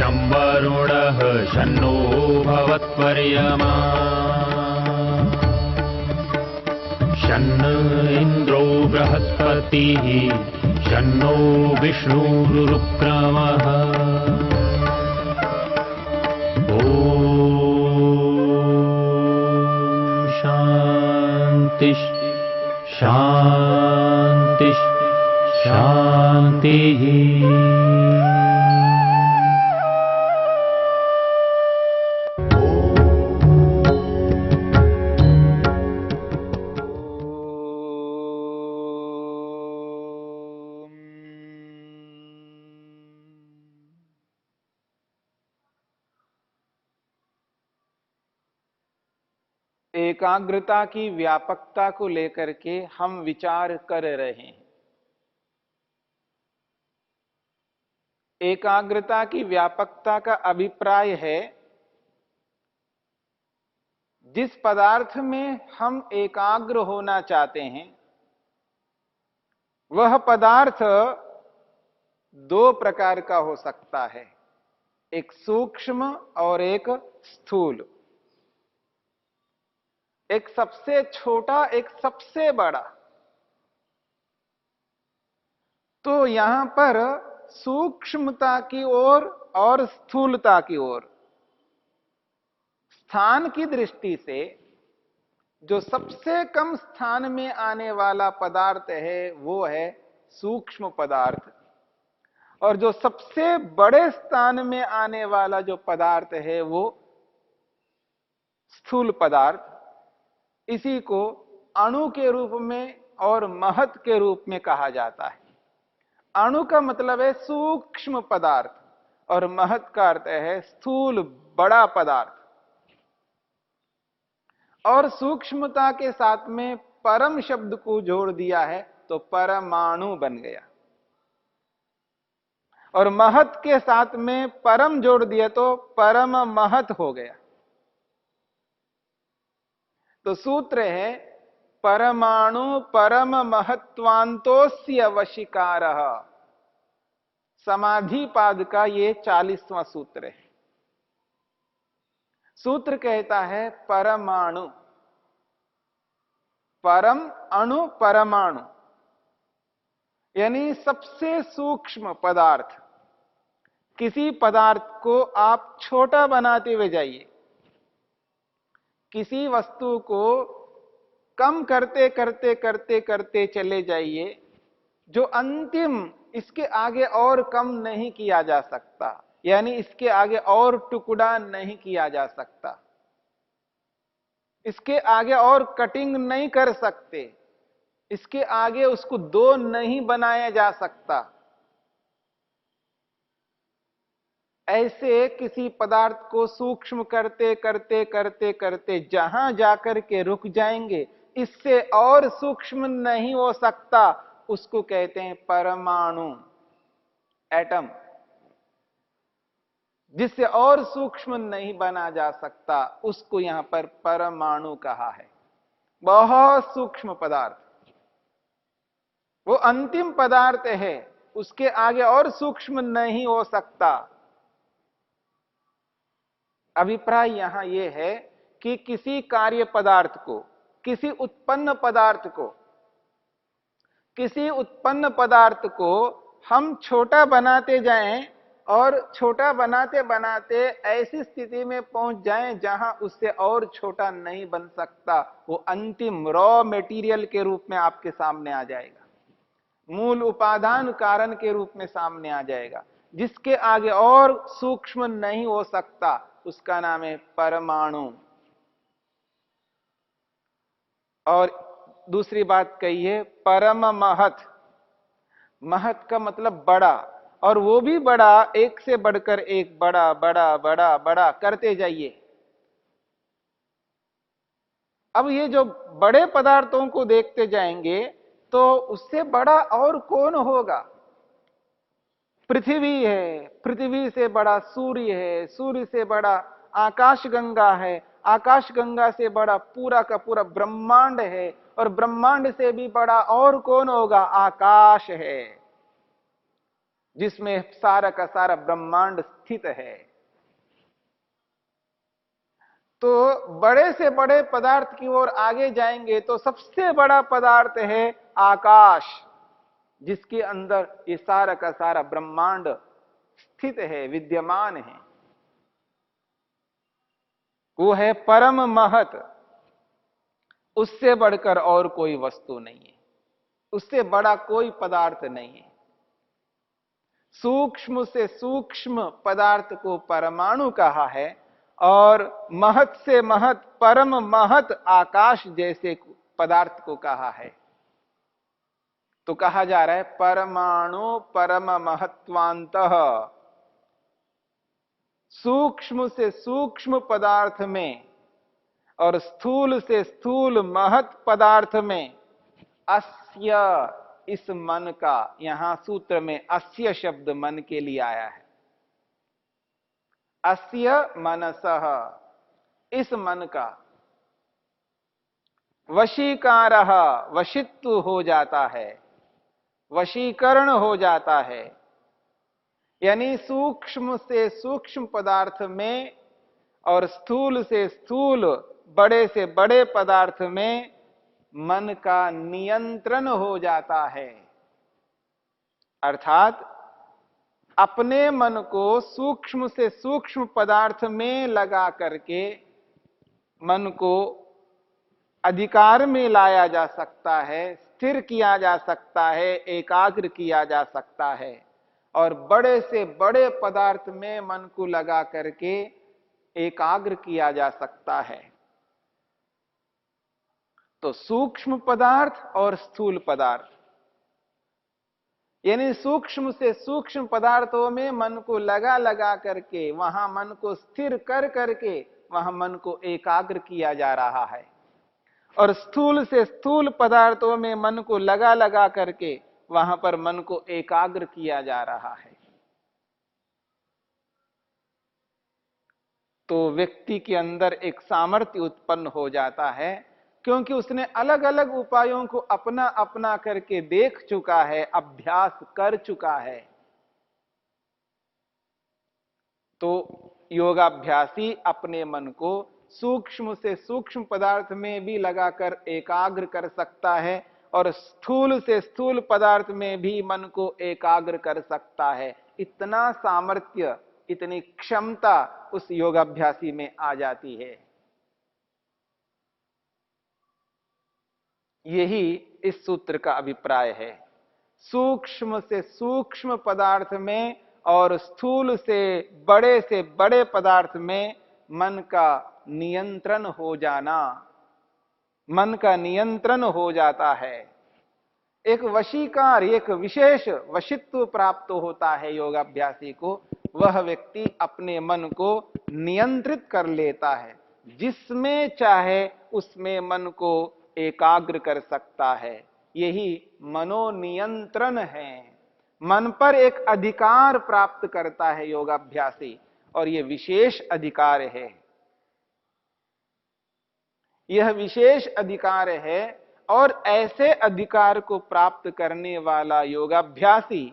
शं वरुणः शन्नो भवत्वर्यमा शन्न इन्द्रो बृहस्पतिः शन्नो विष्णुरुक्रमः ॐ शान्ति शान्ति शान्तिः। एकाग्रता की व्यापकता को लेकर के हम विचार कर रहे हैं। एकाग्रता की व्यापकता का अभिप्राय है जिस पदार्थ में हम एकाग्र होना चाहते हैं वह पदार्थ दो प्रकार का हो सकता है, एक सूक्ष्म और एक स्थूल, एक सबसे छोटा एक सबसे बड़ा। तो यहां पर सूक्ष्मता की ओर और स्थूलता की ओर स्थान की दृष्टि से जो सबसे कम स्थान में आने वाला पदार्थ है वो है सूक्ष्म पदार्थ, और जो सबसे बड़े स्थान में आने वाला जो पदार्थ है वो स्थूल पदार्थ। इसी को अणु के रूप में और महत् के रूप में कहा जाता है। अणु का मतलब है सूक्ष्म पदार्थ और महत् का अर्थ है स्थूल बड़ा पदार्थ। और सूक्ष्मता के साथ में परम शब्द को जोड़ दिया है तो परमाणु बन गया, और महत् के साथ में परम जोड़ दिया तो परम महत् हो गया। तो सूत्र है परमाणु परम महत्वांतोस्य वशीकारः। समाधिपाद का ये 40वां सूत्र है। सूत्र कहता है परमाणु, परम अणु परमाणु, यानी सबसे सूक्ष्म पदार्थ। किसी पदार्थ को आप छोटा बनाते हुए जाइए, किसी वस्तु को कम करते करते करते करते चले जाइए, जो अंतिम इसके आगे और कम नहीं किया जा सकता, यानी इसके आगे और टुकड़ा नहीं किया जा सकता, इसके आगे और कटिंग नहीं कर सकते, इसके आगे उसको दो नहीं बनाया जा सकता। ऐसे किसी पदार्थ को सूक्ष्म करते करते करते करते जहां जाकर के रुक जाएंगे, इससे और सूक्ष्म नहीं हो सकता, उसको कहते हैं परमाणु, एटम। जिससे और सूक्ष्म नहीं बना जा सकता उसको यहां पर परमाणु कहा है। बहुत सूक्ष्म पदार्थ, वो अंतिम पदार्थ है, उसके आगे और सूक्ष्म नहीं हो सकता। अभिप्राय यहां यह है कि किसी कार्य पदार्थ को, किसी उत्पन्न पदार्थ को, किसी उत्पन्न पदार्थ को हम छोटा बनाते जाएं और छोटा बनाते बनाते ऐसी स्थिति में पहुंच जाएं जहां उससे और छोटा नहीं बन सकता, वो अंतिम रॉ मटेरियल के रूप में आपके सामने आ जाएगा, मूल उपादान कारण के रूप में सामने आ जाएगा, जिसके आगे और सूक्ष्म नहीं हो सकता, उसका नाम है परमाणु। और दूसरी बात कही है परम महत्। महत् का मतलब बड़ा, और वो भी बड़ा, एक से बढ़कर एक, बड़ा बड़ा बड़ा बड़ा करते जाइए। अब ये जो बड़े पदार्थों को देखते जाएंगे तो उससे बड़ा और कौन होगा? पृथ्वी है, पृथ्वी से बड़ा सूर्य है, सूर्य से बड़ा आकाशगंगा है, आकाशगंगा से बड़ा पूरा का पूरा ब्रह्मांड है, और ब्रह्मांड से भी बड़ा और कौन होगा? आकाश है। जिसमें सारा का सारा ब्रह्मांड स्थित है। तो बड़े से बड़े पदार्थ की ओर आगे जाएंगे तो सबसे बड़ा पदार्थ है आकाश, जिसके अंदर ये सारा का सारा ब्रह्मांड स्थित है, विद्यमान है। वो है परम महत। उससे बढ़कर और कोई वस्तु नहीं है, उससे बड़ा कोई पदार्थ नहीं है। सूक्ष्म से सूक्ष्म पदार्थ को परमाणु कहा है और महत से महत परम महत आकाश जैसे पदार्थ को कहा है। तो कहा जा रहा है परमाणु परम महत्वांतः। सूक्ष्म से सूक्ष्म पदार्थ में और स्थूल से स्थूल महत पदार्थ में अस्य, इस मन का, यहां सूत्र में अस्य शब्द मन के लिए आया है। अस्य मनसः, इस मन का वशीकारः, वशित्व हो जाता है, वशीकरण हो जाता है। यानी सूक्ष्म से सूक्ष्म पदार्थ में और स्थूल से स्थूल, बड़े से बड़े पदार्थ में मन का नियंत्रण हो जाता है। अर्थात अपने मन को सूक्ष्म से सूक्ष्म पदार्थ में लगा करके मन को अधिकार में लाया जा सकता है, स्थिर किया जा सकता है, एकाग्र किया जा सकता है। और बड़े से बड़े पदार्थ में मन को लगा करके एकाग्र किया जा सकता है। तो सूक्ष्म पदार्थ और स्थूल पदार्थ, यानी सूक्ष्म से सूक्ष्म पदार्थों में मन को लगा लगा करके, वहां मन को स्थिर कर करके वहां मन को एकाग्र किया जा रहा है। और स्थूल से स्थूल पदार्थों में मन को लगा लगा करके वहां पर मन को एकाग्र किया जा रहा है। तो व्यक्ति के अंदर एक सामर्थ्य उत्पन्न हो जाता है, क्योंकि उसने अलग अलग उपायों को अपना अपना करके देख चुका है, अभ्यास कर चुका है। तो योगाभ्यासी अपने मन को सूक्ष्म से सूक्ष्म पदार्थ में भी लगाकर एकाग्र कर सकता है और स्थूल से स्थूल पदार्थ में भी मन को एकाग्र कर सकता है। इतना सामर्थ्य, इतनी क्षमता उस योगाभ्यासी में आ जाती है। यही इस सूत्र का अभिप्राय है। सूक्ष्म से सूक्ष्म पदार्थ में और स्थूल से बड़े पदार्थ में मन का नियंत्रण हो जाना, मन का नियंत्रण हो जाता है। एक वशीकार, एक विशेष वशित्व प्राप्त होता है योगाभ्यासी को। वह व्यक्ति अपने मन को नियंत्रित कर लेता है, जिसमें चाहे उसमें मन को एकाग्र कर सकता है। यही मनोनियंत्रण है। मन पर एक अधिकार प्राप्त करता है योगाभ्यासी, और यह विशेष अधिकार है। यह विशेष अधिकार है और ऐसे अधिकार को प्राप्त करने वाला योगाभ्यासी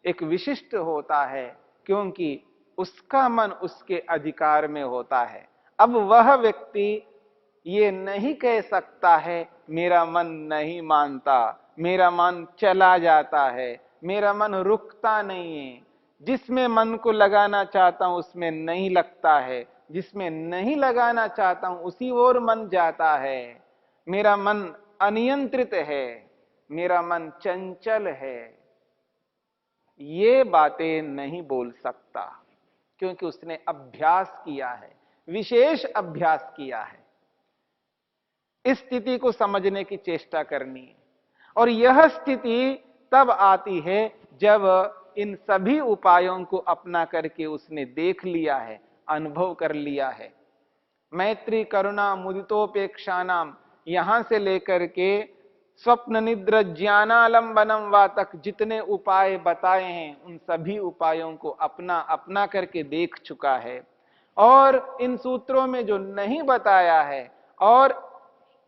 एक विशिष्ट होता है, क्योंकि उसका मन उसके अधिकार में होता है। अब वह व्यक्ति ये नहीं कह सकता है मेरा मन नहीं मानता, मेरा मन चला जाता है, मेरा मन रुकता नहीं है। जिसमें मन को लगाना चाहता हूं उसमें नहीं लगता है, जिसमें नहीं लगाना चाहता हूं उसी ओर मन जाता है। मेरा मन अनियंत्रित है, मेरा मन चंचल है। ये बातें नहीं बोल सकता, क्योंकि उसने अभ्यास किया है, विशेष अभ्यास किया है। इस स्थिति को समझने की चेष्टा करनी है। और यह स्थिति तब आती है जब इन सभी उपायों को अपना करके उसने देख लिया है, अनुभव कर लिया है। मैत्री करुणा मुदितोपेक्षा नाम, यहां से लेकर के स्वप्न निद्र ज्ञानालंबनम वा तक जितने उपाय बताए हैं, उन सभी उपायों को अपना अपना करके देख चुका है। और इन सूत्रों में जो नहीं बताया है और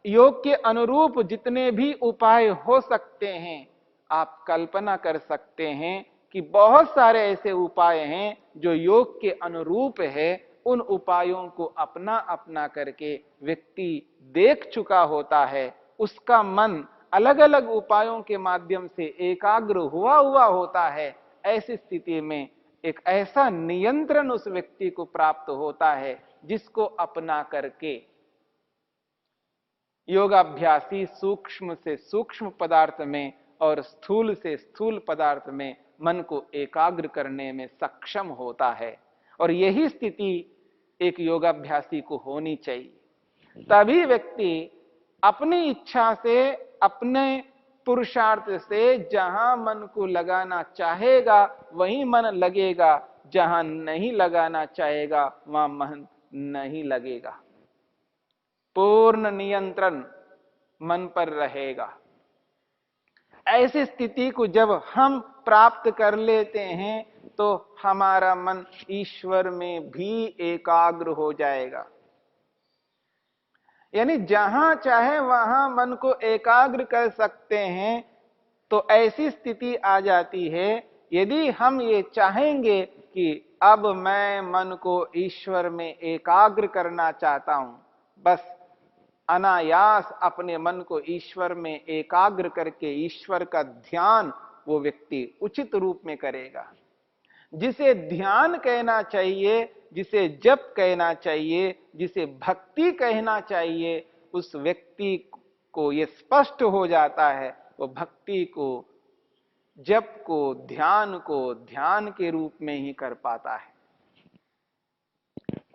योग के अनुरूप जितने भी उपाय हो सकते हैं, आप कल्पना कर सकते हैं कि बहुत सारे ऐसे उपाय हैं जो योग के अनुरूप है। उन उपायों को अपना अपना करके व्यक्ति देख चुका होता है, उसका मन अलग अलग उपायों के माध्यम से एकाग्र हुआ होता है। ऐसी स्थिति में एक ऐसा नियंत्रण उस व्यक्ति को प्राप्त होता है जिसको अपना करके योगाभ्यासी सूक्ष्म से सूक्ष्म पदार्थ में और स्थूल से स्थूल पदार्थ में मन को एकाग्र करने में सक्षम होता है। और यही स्थिति एक योगाभ्यासी को होनी चाहिए। तभी व्यक्ति अपनी इच्छा से, अपने पुरुषार्थ से जहां मन को लगाना चाहेगा वहीं मन लगेगा, जहां नहीं लगाना चाहेगा वहां मन नहीं लगेगा। पूर्ण नियंत्रण मन पर रहेगा। ऐसी स्थिति को जब हम प्राप्त कर लेते हैं तो हमारा मन ईश्वर में भी एकाग्र हो जाएगा। यानी जहां चाहे वहां मन को एकाग्र कर सकते हैं। तो ऐसी स्थिति आ जाती है, यदि हम ये चाहेंगे कि अब मैं मन को ईश्वर में एकाग्र करना चाहता हूं, बस अनायास अपने मन को ईश्वर में एकाग्र करके ईश्वर का ध्यान वो व्यक्ति उचित रूप में करेगा। जिसे ध्यान कहना चाहिए, जिसे जप कहना चाहिए, जिसे भक्ति कहना चाहिए, उस व्यक्ति को ये स्पष्ट हो जाता है। वो भक्ति को, जप को, ध्यान को ध्यान के रूप में ही कर पाता है।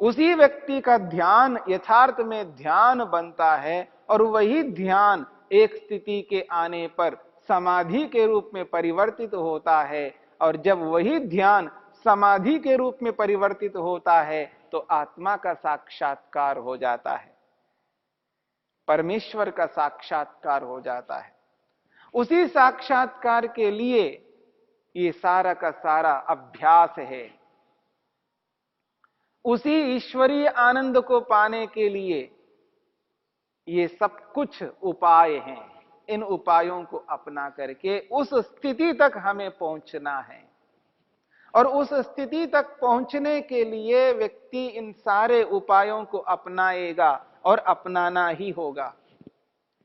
उसी व्यक्ति का ध्यान यथार्थ में ध्यान बनता है और वही ध्यान एक स्थिति के आने पर समाधि के रूप में परिवर्तित होता है। और जब वही ध्यान समाधि के रूप में परिवर्तित होता है तो आत्मा का साक्षात्कार हो जाता है, परमेश्वर का साक्षात्कार हो जाता है। उसी साक्षात्कार के लिए ये सारा का सारा अभ्यास है। उसी ईश्वरीय आनंद को पाने के लिए ये सब कुछ उपाय हैं। इन उपायों को अपना करके उस स्थिति तक हमें पहुंचना है। और उस स्थिति तक पहुंचने के लिए व्यक्ति इन सारे उपायों को अपनाएगा और अपनाना ही होगा,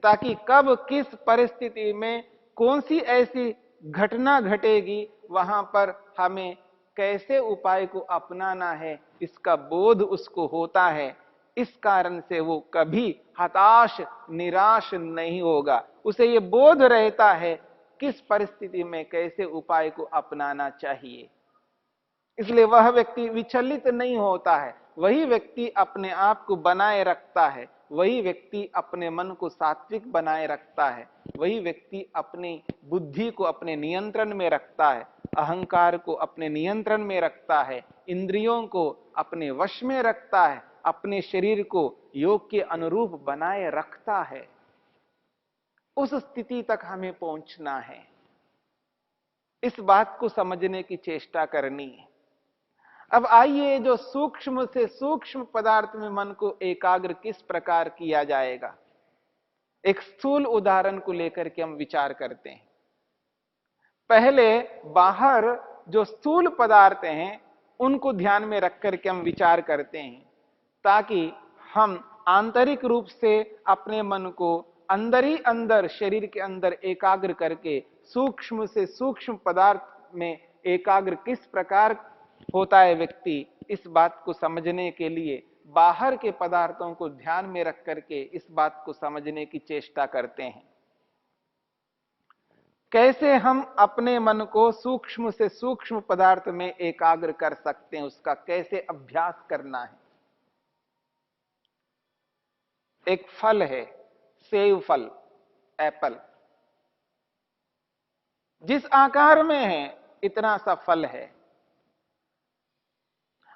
ताकि कब किस परिस्थिति में कौन सी ऐसी घटना घटेगी, वहां पर हमें कैसे उपाय को अपनाना है इसका बोध उसको होता है। इस कारण से वो कभी हताश निराश नहीं होगा। उसे ये बोध रहता है किस परिस्थिति में कैसे उपाय को अपनाना चाहिए। इसलिए वह व्यक्ति विचलित नहीं होता है। वही व्यक्ति अपने आप को बनाए रखता है, वही व्यक्ति अपने मन को सात्विक बनाए रखता है, वही व्यक्ति अपनी बुद्धि को अपने नियंत्रण में रखता है, अहंकार को अपने नियंत्रण में रखता है, इंद्रियों को अपने वश में रखता है, अपने शरीर को योग के अनुरूप बनाए रखता है। उस स्थिति तक हमें पहुंचना है। इस बात को समझने की चेष्टा करनी है। अब आइए, जो सूक्ष्म से सूक्ष्म पदार्थ में मन को एकाग्र किस प्रकार किया जाएगा, एक स्थूल उदाहरण को लेकर के हम विचार करते हैं। पहले बाहर जो स्थूल पदार्थ हैं उनको ध्यान में रख करके हम विचार करते हैं, ताकि हम आंतरिक रूप से अपने मन को अंदर ही अंदर शरीर के अंदर एकाग्र करके सूक्ष्म से सूक्ष्म पदार्थ में एकाग्र किस प्रकार होता है व्यक्ति, इस बात को समझने के लिए बाहर के पदार्थों को ध्यान में रख करके इस बात को समझने की चेष्टा करते हैं। कैसे हम अपने मन को सूक्ष्म से सूक्ष्म पदार्थ में एकाग्र कर सकते हैं, उसका कैसे अभ्यास करना है। एक फल है, सेब फल, एप्पल। जिस आकार में है इतना सा फल है।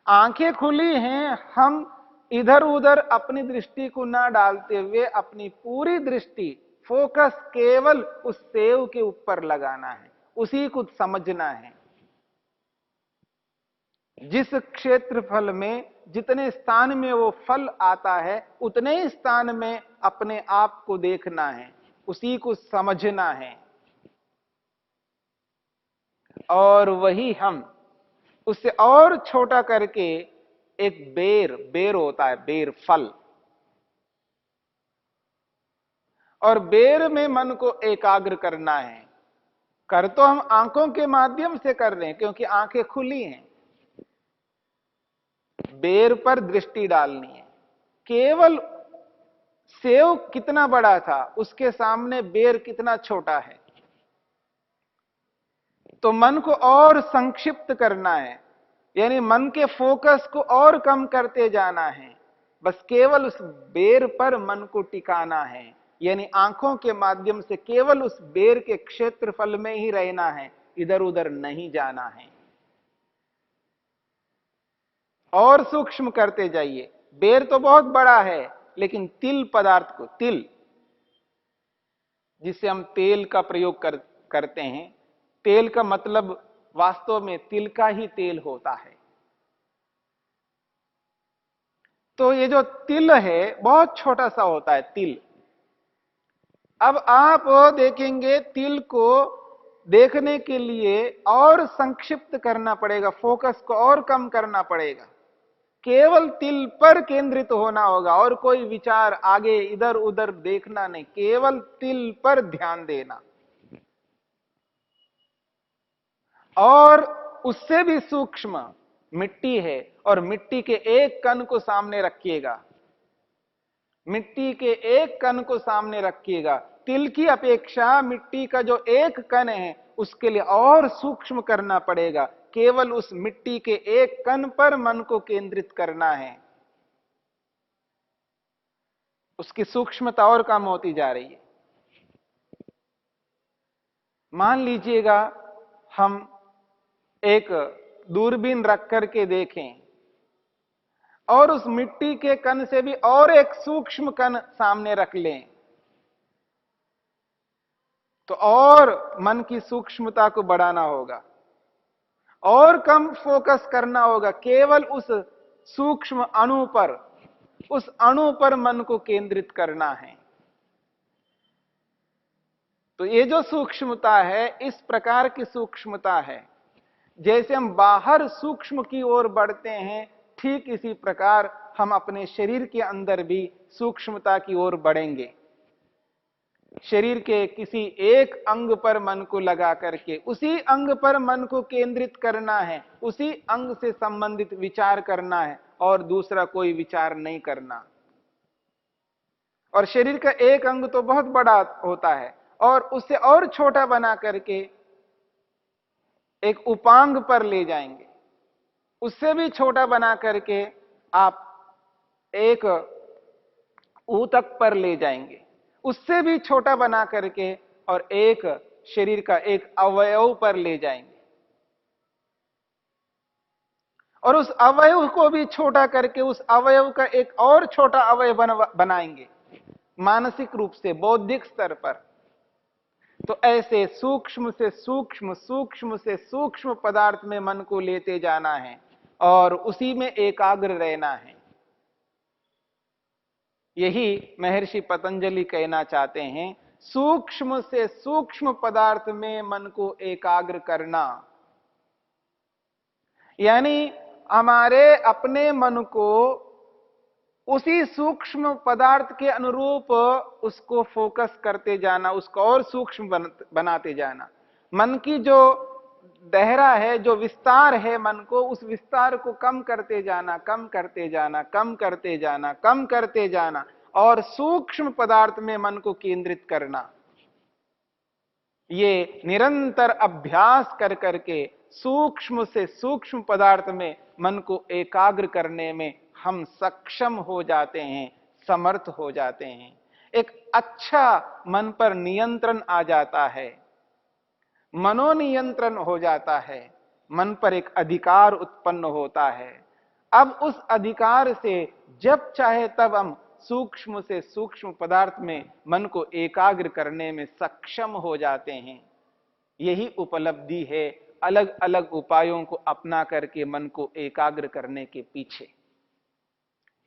आंखें खुली हैं, हम इधर उधर अपनी दृष्टि को ना डालते हुए अपनी पूरी दृष्टि, फोकस केवल उस सेब के ऊपर लगाना है, उसी को समझना है। जिस क्षेत्रफल में, जितने स्थान में वो फल आता है, उतने ही स्थान में अपने आप को देखना है, उसी को समझना है। और वही हम उससे और छोटा करके एक बेर होता है, बेर फल, और बेर में मन को एकाग्र करना है। कर तो हम आंखों के माध्यम से कर रहे हैं क्योंकि आंखें खुली हैं, बेर पर दृष्टि डालनी है। केवल सेव कितना बड़ा था, उसके सामने बेर कितना छोटा है। तो मन को और संक्षिप्त करना है, यानी मन के फोकस को और कम करते जाना है। बस केवल उस बेर पर मन को टिकाना है, यानी आंखों के माध्यम से केवल उस बेर के क्षेत्रफल में ही रहना है, इधर उधर नहीं जाना है। और सूक्ष्म करते जाइए। बेर तो बहुत बड़ा है, लेकिन तिल पदार्थ को, तिल जिससे हम तेल का प्रयोग करते हैं, तेल का मतलब वास्तव में तिल का ही तेल होता है। तो ये जो तिल है बहुत छोटा सा होता है, तिल। अब आप देखेंगे तिल को देखने के लिए और संक्षिप्त करना पड़ेगा, फोकस को और कम करना पड़ेगा। केवल तिल पर केंद्रित होना होगा और कोई विचार आगे इधर उधर देखना नहीं, केवल तिल पर ध्यान देना। और उससे भी सूक्ष्म मिट्टी है, और मिट्टी के एक कण को सामने रखिएगा, मिट्टी के एक कण को सामने रखिएगा। तिल की अपेक्षा मिट्टी का जो एक कण है उसके लिए और सूक्ष्म करना पड़ेगा। केवल उस मिट्टी के एक कण पर मन को केंद्रित करना है, उसकी सूक्ष्मता और कम होती जा रही है। मान लीजिएगा हम एक दूरबीन रख करके देखें और उस मिट्टी के कण से भी और एक सूक्ष्म कण सामने रख लें, तो और मन की सूक्ष्मता को बढ़ाना होगा और कम फोकस करना होगा। केवल उस सूक्ष्म अणु पर, उस अणु पर मन को केंद्रित करना है। तो ये जो सूक्ष्मता है, इस प्रकार की सूक्ष्मता है। जैसे हम बाहर सूक्ष्म की ओर बढ़ते हैं, ठीक इसी प्रकार हम अपने शरीर के अंदर भी सूक्ष्मता की ओर बढ़ेंगे। शरीर के किसी एक अंग पर मन को लगा करके उसी अंग पर मन को केंद्रित करना है, उसी अंग से संबंधित विचार करना है और दूसरा कोई विचार नहीं करना। और शरीर का एक अंग तो बहुत बड़ा होता है, और उससे और छोटा बना करके एक उपांग पर ले जाएंगे, उससे भी छोटा बना करके आप एक ऊतक पर ले जाएंगे, उससे भी छोटा बना करके और एक शरीर का एक अवयव पर ले जाएंगे, और उस अवयव को भी छोटा करके उस अवयव का एक और छोटा अवयव बनाएंगे, मानसिक रूप से, बौद्धिक स्तर पर। तो ऐसे सूक्ष्म से सूक्ष्म, सूक्ष्म से सूक्ष्म पदार्थ में मन को लेते जाना है और उसी में एकाग्र रहना है। यही महर्षि पतंजलि कहना चाहते हैं, सूक्ष्म से सूक्ष्म पदार्थ में मन को एकाग्र करना, यानी हमारे अपने मन को उसी सूक्ष्म पदार्थ के अनुरूप उसको फोकस करते जाना, उसको और सूक्ष्म बनाते जाना। मन की जो दायरा है, जो विस्तार है मन को, उस विस्तार को कम करते जाना, कम करते जाना, कम करते जाना, कम करते जाना, और सूक्ष्म पदार्थ में मन को केंद्रित करना। ये निरंतर अभ्यास कर करके सूक्ष्म से सूक्ष्म पदार्थ में मन को एकाग्र करने में हम सक्षम हो जाते हैं, समर्थ हो जाते हैं। एक अच्छा मन पर नियंत्रण आ जाता है, मनोनियंत्रण हो जाता है, मन पर एक अधिकार उत्पन्न होता है। अब उस अधिकार से जब चाहे तब हम सूक्ष्म से सूक्ष्म पदार्थ में मन को एकाग्र करने में सक्षम हो जाते हैं। यही उपलब्धि है अलग अलग उपायों को अपना करके मन को एकाग्र करने के पीछे।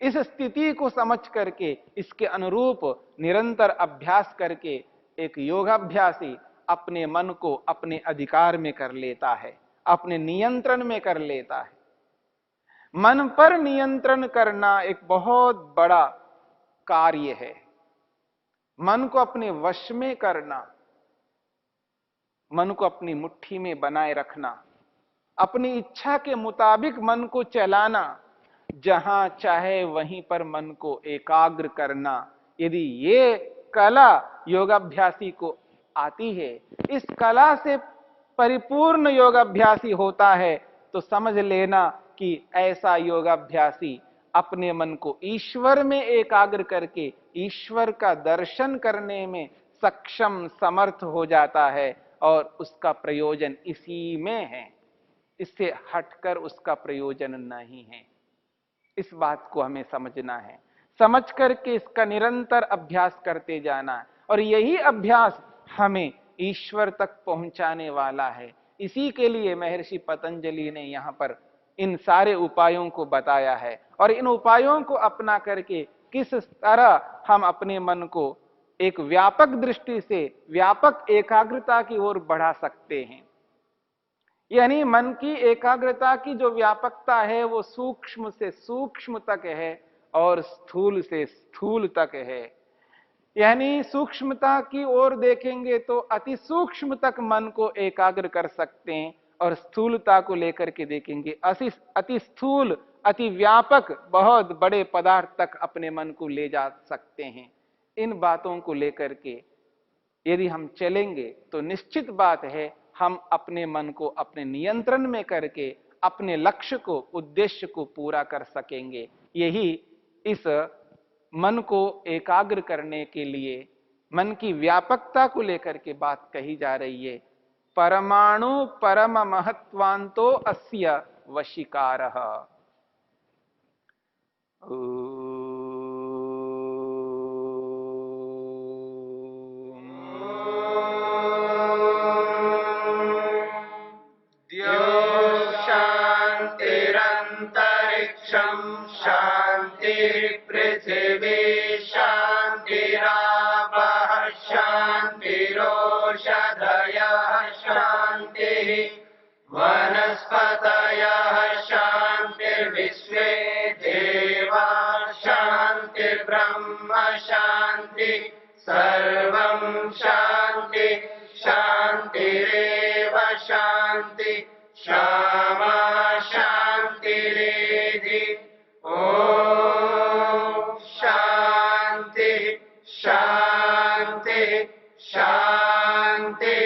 इस स्थिति को समझ करके, इसके अनुरूप निरंतर अभ्यास करके एक योगाभ्यासी अपने मन को अपने अधिकार में कर लेता है, अपने नियंत्रण में कर लेता है। मन पर नियंत्रण करना एक बहुत बड़ा कार्य है। मन को अपने वश में करना, मन को अपनी मुट्ठी में बनाए रखना, अपनी इच्छा के मुताबिक मन को चलाना, जहां चाहे वहीं पर मन को एकाग्र करना, यदि ये कला योगाभ्यासी को आती है, इस कला से परिपूर्ण योगाभ्यासी होता है, तो समझ लेना कि ऐसा योगाभ्यासी अपने मन को ईश्वर में एकाग्र करके ईश्वर का दर्शन करने में सक्षम समर्थ हो जाता है, और उसका प्रयोजन इसी में है, इससे हटकर उसका प्रयोजन नहीं है। इस बात को हमें समझना है, समझ करके इसका निरंतर अभ्यास करते जाना है, और यही अभ्यास हमें ईश्वर तक पहुंचाने वाला है। इसी के लिए महर्षि पतंजलि ने यहां पर इन सारे उपायों को बताया है, और इन उपायों को अपना करके किस तरह हम अपने मन को एक व्यापक दृष्टि से व्यापक एकाग्रता की ओर बढ़ा सकते हैं। यानी मन की एकाग्रता की जो व्यापकता है वो सूक्ष्म से सूक्ष्म तक है और स्थूल से स्थूल तक है। यानी सूक्ष्मता की ओर देखेंगे तो अति सूक्ष्म तक मन को एकाग्र कर सकते हैं, और स्थूलता को लेकर के देखेंगे अति स्थूल अति व्यापक बहुत बड़े पदार्थ तक अपने मन को ले जा सकते हैं। इन बातों को लेकर के यदि हम चलेंगे तो निश्चित बात है हम अपने मन को अपने नियंत्रण में करके अपने लक्ष्य को उद्देश्य को पूरा कर सकेंगे। यही इस मन को एकाग्र करने के लिए मन की व्यापकता को लेकर के बात कही जा रही है। परमाणु परम महत्वांतो अस्य वशीकारः। शांतिरंतरिक्षं शांति पृथिवी शांतिरापः शांतिरोषधयः शांतिः वनस्पतयः शांतिर्विश्वे देवा शांतिर्ब्रह्म शांति सर्वं शांति शांतिरेव शांति क्षमा शांतिरेधि। ओम शांति शांति शांति।